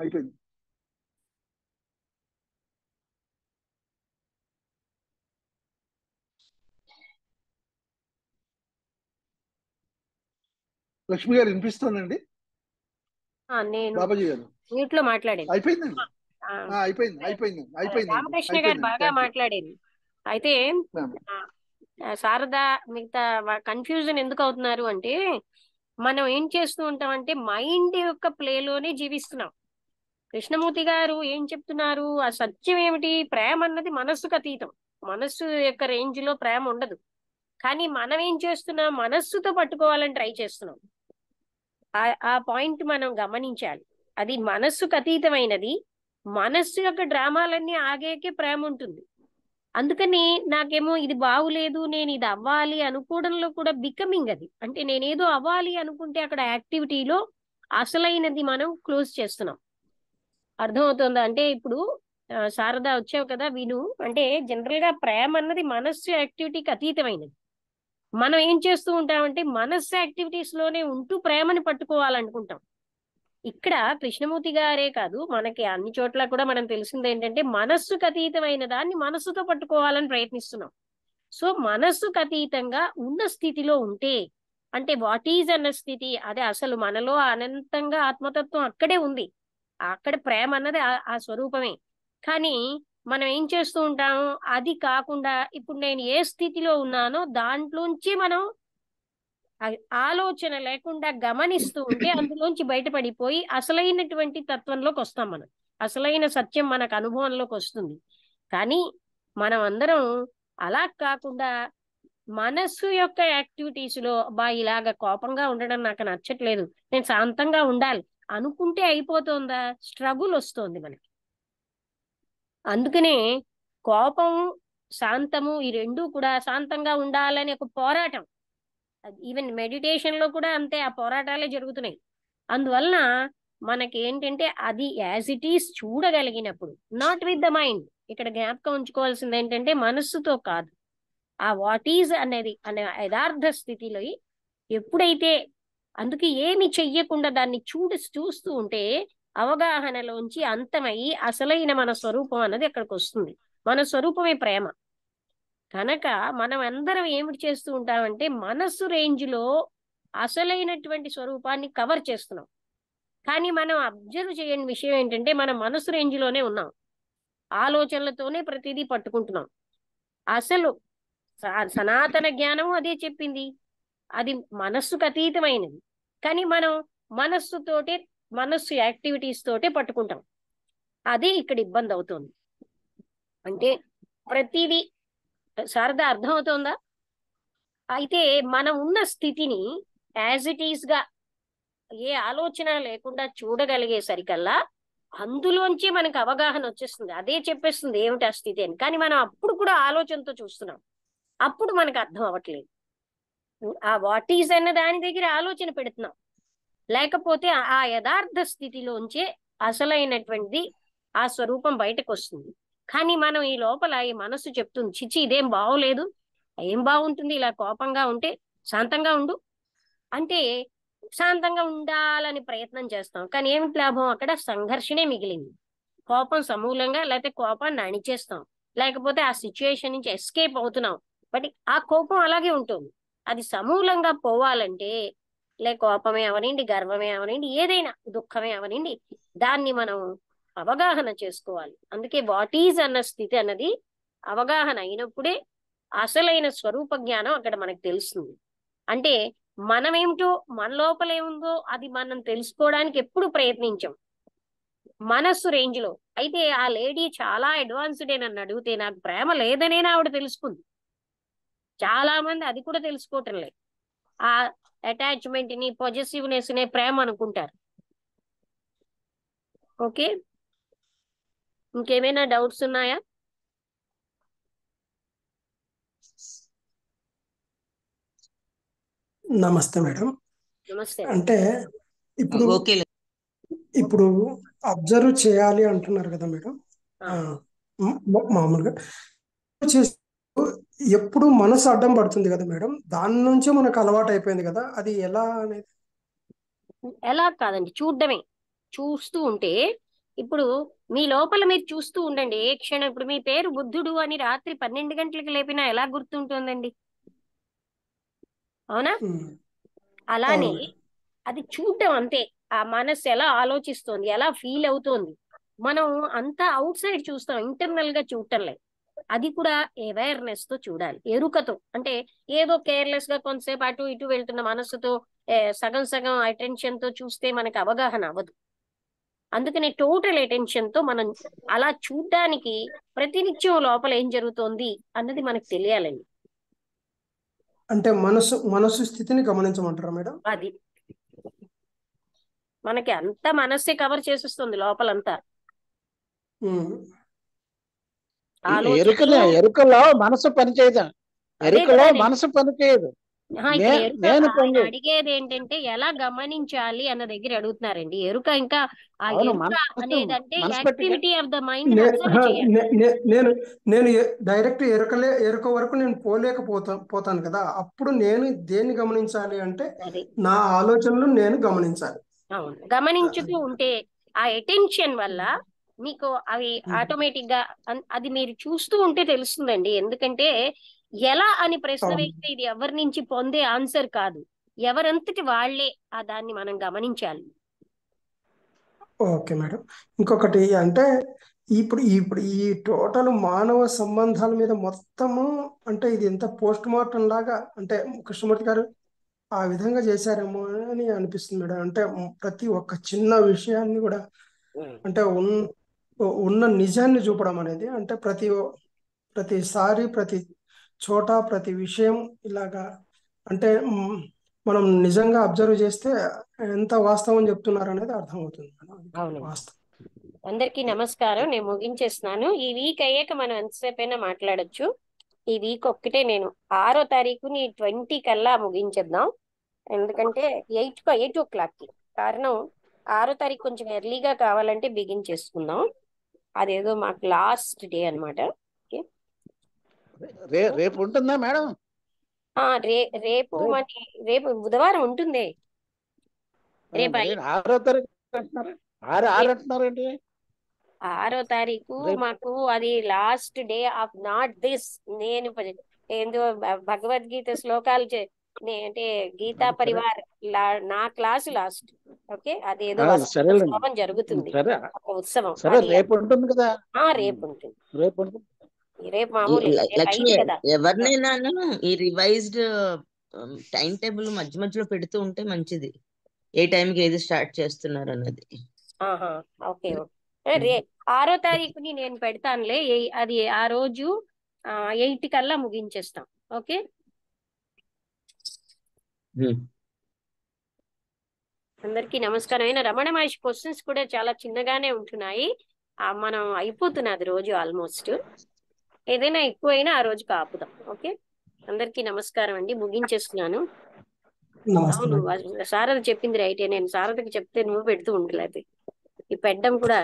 అయిపోయింది. లక్ష్మి గారు వినిపిస్తోందండి? నేను బాబాజీ గారు మ్యూట్ లో మాట్లాడాను. అయిపోయిందండి. అయిపోయింది అయిపోయింది అయిపోయిందండి. రామకృష్ణ గారు అయిపోయిందండి. బాగా థ్యాంక్ యూ మాట్లాడారు. అయితే మ్యామ్. శారద మిగతా కన్ఫ్యూజన్ ఎందుకు అవుతున్నారు అంటే, మనం ఏం చేస్తూ ఉంటామంటే మైండ్ యొక్క ప్లేలోనే జీవిస్తున్నాం. కృష్ణమూర్తి గారు ఏం చెప్తున్నారు, ఆ సత్యం ఏమిటి? ప్రేమ అన్నది మనస్సుకు అతీతం. మనస్సు యొక్క రేంజ్ లో ప్రేమ ఉండదు. కానీ మనం ఏం చేస్తున్నాం, మనస్సుతో పట్టుకోవాలని ట్రై చేస్తున్నాం. ఆ పాయింట్ మనం గమనించాలి. అది మనస్సుకు అతీతమైనది. మనస్సు యొక్క డ్రామాలన్నీ ఆగేకే ప్రేమ ఉంటుంది. అందుకని నాకేమో ఇది బాగులేదు, నేను ఇది అవ్వాలి అనుకోవడంలో కూడా బికమింగ్ అది. అంటే నేనేదో అవ్వాలి అనుకుంటే అక్కడ యాక్టివిటీలో అసలైనది మనం క్లోజ్ చేస్తున్నాం. అర్థమవుతుందా? అంటే ఇప్పుడు శారద వచ్చావు కదా, విను. అంటే జనరల్ గా ప్రేమ అన్నది మనస్సు యాక్టివిటీకి అతీతమైనది. మనం ఏం చేస్తూ ఉంటామంటే మనస్సు యాక్టివిటీస్ లోనే ఉంటూ ప్రేమని పట్టుకోవాలనుకుంటాం. ఇక్కడ కృష్ణమూర్తి గారే కాదు, మనకి అన్ని చోట్ల కూడా మనం తెలిసింది ఏంటంటే మనస్సుకు అతీతమైన దాన్ని మనస్సుతో పట్టుకోవాలని ప్రయత్నిస్తున్నాం. సో మనస్సుకు అతీతంగా ఉన్న స్థితిలో ఉంటే, అంటే వాట్ ఈజ్ అన్న స్థితి, అదే అసలు మనలో అనంతంగా ఆత్మతత్వం అక్కడే ఉంది. అక్కడ ప్రేమ అన్నది ఆ స్వరూపమే. కానీ మనం ఏం చేస్తూ ఉంటాం, అది కాకుండా ఇప్పుడు నేను ఏ స్థితిలో ఉన్నానో దాంట్లోంచి మనం ఆలోచన లేకుండా గమనిస్తూ ఉంటే అందులోంచి బయటపడిపోయి అసలైనటువంటి తత్వంలోకి వస్తాం. మనం అసలైన సత్యం మనకు అనుభవంలోకి వస్తుంది. కానీ మనం అందరం అలా కాకుండా మనస్సు యొక్క యాక్టివిటీస్ లో ఇలాగ కోపంగా ఉండడం నాకు నచ్చట్లేదు, నేను శాంతంగా ఉండాలి అనుకుంటే అయిపోతుందా? స్ట్రగుల్ వస్తుంది మనకి. అందుకనే కోపం శాంతము ఈ రెండూ కూడా శాంతంగా ఉండాలని ఒక పోరాటం. ఈవెన్ మెడిటేషన్ లో కూడా అంతే, ఆ పోరాటాలే జరుగుతున్నాయి. అందువలన మనకి ఏంటంటే అది యాజ్ ఇట్ ఈస్ చూడగలిగినప్పుడు, నాట్ విత్ ద మైండ్. ఇక్కడ జ్ఞాపకం ఉంచుకోవాల్సింది ఏంటంటే మనస్సుతో కాదు, ఆ వాట్ ఈజ్ అనేది అనే యథార్థ స్థితిలో ఎప్పుడైతే, అందుకే ఏమి చెయ్యకుండా దాన్ని చూస్తూ ఉంటే అవగాహనలోంచి అంతమయ్యి అసలైన మన స్వరూపం అన్నది అక్కడికి వస్తుంది. మన స్వరూపమే ప్రేమ. కనుక మనం అందరం ఏమిటి చేస్తూ ఉంటామంటే మనస్సు రేంజ్ లో అసలైనటువంటి స్వరూపాన్ని కవర్ చేస్తున్నాం. కానీ మనం అబ్జర్వ్ చేయని విషయం ఏంటంటే మనం మనస్సు రేంజ్ లోనే ఉన్నాం, ఆలోచనలతోనే ప్రతిదీ పట్టుకుంటున్నాం. అసలు సనాతన జ్ఞానం అదే చెప్పింది, అది మనస్సుకు అతీతమైనది. కానీ మనం మనస్సుతోటే, మనస్సు యాక్టివిటీస్ తోటే పట్టుకుంటాం. అదే ఇక్కడ ఇబ్బంది అవుతుంది. అంటే ప్రతిదీ శారద అర్థమవుతోందా? అయితే మనం ఉన్న స్థితిని యాజ్ ఇట్ ఈస్ గా ఏ ఆలోచన లేకుండా చూడగలిగేసరికల్లా అందులోంచి మనకు అవగాహన వచ్చేస్తుంది. అదే చెప్పేస్తుంది ఏమిటి ఆ స్థితి అని. కానీ మనం అప్పుడు కూడా ఆలోచనతో చూస్తున్నాం, అప్పుడు మనకు అర్థం అవ్వట్లేదు. ఆ వాట్ ఈజ్ అన్న దాని దగ్గర ఆలోచన పెడుతున్నాం. లేకపోతే ఆ యథార్థ స్థితిలోంచే అసలైనటువంటిది, ఆ స్వరూపం బయటకు వస్తుంది. కానీ మనం ఈ లోపల ఈ మనస్సు చెప్తుంది, చిచి ఇదేం బాగోలేదు, ఏం బాగుంటుంది ఇలా కోపంగా ఉంటే, శాంతంగా ఉండు అంటే శాంతంగా ఉండాలని ప్రయత్నం చేస్తాం. కానీ ఏమిటి లాభం? అక్కడ సంఘర్షణే మిగిలింది. కోపం సమూలంగా, లేకపోతే కోపాన్ని అణిచేస్తాం, లేకపోతే ఆ సిచ్యుయేషన్ నుంచి ఎస్కేప్ అవుతున్నాం. బట్ ఆ కోపం అలాగే ఉంటుంది. అది సమూలంగా పోవాలంటే, కోపమే అవనండి, గర్వమే అవనండి, ఏదైనా దుఃఖమే అవనండి, దాన్ని మనం అవగాహన చేసుకోవాలి. అందుకే వాట్ ఈజ్ అన్న స్థితి అన్నది అవగాహన అయినప్పుడే అసలైన స్వరూప జ్ఞానం అక్కడ మనకు తెలుస్తుంది. అంటే మనమేమిటో, మన లోపల ఏముందో అది మనం తెలుసుకోవడానికి ఎప్పుడు ప్రయత్నించాం మనస్సు రేంజ్ లో. అయితే ఆ లేడీ చాలా అడ్వాన్స్డ్ నన్ను అడిగితే, నాకు ప్రేమ లేదనేనా ఆవిడ తెలుసుకుంది. చాలా మంది అది కూడా తెలుసుకోవటం లేదు. ఆ అటాచ్మెంట్ ని, పొజెసివ్నెస్ నే ప్రేమ అనుకుంటారు. ఓకే, ఇంకేమైనా డౌట్స్ ఉన్నాయా? నమస్తే మేడం. నమస్తే. అంటే ఇప్పుడు ఓకే ఇప్పుడు అబ్జర్వ్ చేయాలి అంటున్నారు కదా మేడం. ఆ. మామూలుగా చేస్తూ ఎప్పుడు మనసు అడ్డం పడుతుంది కదా మేడం, దాని నుంచే మనకు అలవాటు అయిపోయింది కదా, అది ఎలా అనేది? ఎలా కాదండి, చూడ్డమే. చూస్తూ ఉంటే, ఇప్పుడు మీ లోపల మీరు చూస్తూ ఉండండి ఏ క్షణం. ఇప్పుడు మీ పేరు బుద్ధుడు అని రాత్రి 12 గంటలకు లేపినా ఎలా గుర్తుంటుందండి? అవునా? అలానే అవును. అది చూడటం అంతే. ఆ మనస్సు ఎలా ఆలోచిస్తోంది, ఎలా ఫీల్ అవుతోంది, మనం అంతా అవుట్ సైడ్ చూస్తాం, ఇంటర్నల్ గా చూడటంలే. అది కూడా అవేర్నెస్ తో చూడాలి, ఎరుకతో. అంటే ఏదో కేర్లెస్ గా కొంతసేపు అటు ఇటు వెళ్తున్న మనస్సుతో సగం సగం అటెన్షన్ తో చూస్తే మనకి అవగాహన అవ్వదు. అందుకని టోటల్ అటెన్షన్ తో మనం అలా చూడ్డానికి ప్రతినిత్యం లోపల ఏం జరుగుతోంది అన్నది మనకు తెలియాలండి. అంటే మనసు స్థితిని గమనించమంటారా మేడం? అది మనకి అంతా మనస్సే కవర్ చేసేస్తుంది లోపలంతా. ఉమ్. ఆలోచనలు ఎరుకలో మనసు పనిచేయదు. అదే ఎరుకలో కదా మనసు పనిచేయదు. ఇక్కడ ఎరుక నేను ఆయన అడిగేది ఏంటంటే ఎలా గమనించాలి అన్న దగ్గర అడుగుతున్నారండి. ఎరుక ఇంకా ఆ అవును, ఎరుక అనేదంటే మనసు పెట్టి యాక్టివిటీ ఆఫ్ ద మైండ్ నే- అబ్జర్వ్ హా, చేయాలి. నేను డైరెక్ట్ ఎరుక వరకు నేను పోతాను కదా, అప్పుడు నేను దేన్ని గమనించాలి అంటే అది నా ఆలోచనలు నేను గమనించాలి. అవును, గమనించుతూ ఉంటే ఆ అటెన్షన్ వల్ల మీకు అవి ఆటోమేటిక్ గా అది మీరు చూస్తూ ఉంటే తెలుస్తుందండి. ఎందుకంటే ఎలా అని ప్రశ్న అవును. వేస్తే ఇది ఎవరి నుంచి పొందే ఆన్సర్ కాదు, ఎవరంతటి వాళ్లే ఆ దాన్ని మనం గమనించాలి. Okay madam. ఇంకొకటి అంటే ఇప్పుడు ఇప్పుడు ఈ టోటల్ మానవ సంబంధాల మీద మొత్తము అంటే ఇది ఎంత పోస్ట్ మార్టం లాగా అంటే కృష్ణమూర్తి గారు ఆ విధంగా చేశారేమో అని అనిపిస్తుంది మేడం. అంటే ప్రతి ఒక్క చిన్న విషయాన్ని కూడా అంటే ఉన్న నిజాన్ని చూపడం అనేది అంటే ప్రతిసారి ప్రతి చోట ప్రతి విషయం ఇలాగా అంటే మనం నిజంగా అబ్జర్వ్ చేస్తే ఎంత వాస్తవం చెప్తున్నారు అనేది అర్థమవుతుంది మేడం. అవునండి. వాస్తవం. అందరికీ నమస్కారం. నేను ముగించేస్తున్నాను. ఈ వీక్ అయ్యాక మనం ఎంతసేపైనా మాట్లాడొచ్చు. ఈ వీక్ ఒక్కటే నేను 6వ తారీఖుని 20 కల్లా ముగించేద్దాం. ఎందుకంటే 8 o'clock కి. కారణం 6వ తారీఖు కొంచెం ఎర్లీగా కావాలంటే బిగించేసుకుందాం. అదేదో మాకు లాస్ట్ డే అనమాట. రేపు ఉంటుందా మేడం? రేపు మరి రేపు బుధవారం ఉంటుంది. రేపు 6వ తారీఖు అంటున్నారు. 6 అంటున్నారండి. 6వ తారీఖు మాకు అది last day of not this. నేను ఏందో భగవద్గీత శ్లోకాలు అంటే గీతా పరివార్ నా క్లాసు లాస్ట్. ఓకే, అదేదో ఉత్సవం జరుగుతుంది, ఒక ఉత్సవం. రేపు ఉంటుంది కదా? రేపు ఉంటుంది. రేపు ఈ మామూలు రేపు లక్ష్మి 5 కదా. ఎవరినైనాను ఈ రివైజ్డ్ టైం టేబుల్ మధ్య మధ్యలో పెడుతూ ఉంటే మంచిది, ఏ టైంకి ఏది స్టార్ట్ చేస్తున్నారు అన్నది. Okay okay. 6వ తారీఖుని నేను పెడతానులే. అది ఆ రోజు 8 కల్లా ముగించేస్తాం. ఓకే, అందరికీ నమస్కారం. అయినా రమణ మహర్షి క్వశ్చన్స్ కూడా చాలా చిన్నగానే ఉంటున్నాయి. మనం అయిపోతున్నది రోజు ఆల్మోస్ట్. ఏదైనా ఎక్కువైనా ఆ రోజుకి ఆపుదాం. ఓకే, అందరికీ నమస్కారం అండి. ముగించేస్తున్నాను. నమస్తే అవును, మేడం. శారద చెప్పింది రైటే. నేను శారదకి చెప్తే నువ్వు పెడుతూ ఉండలేదు. ఈ పెట్టడం కూడా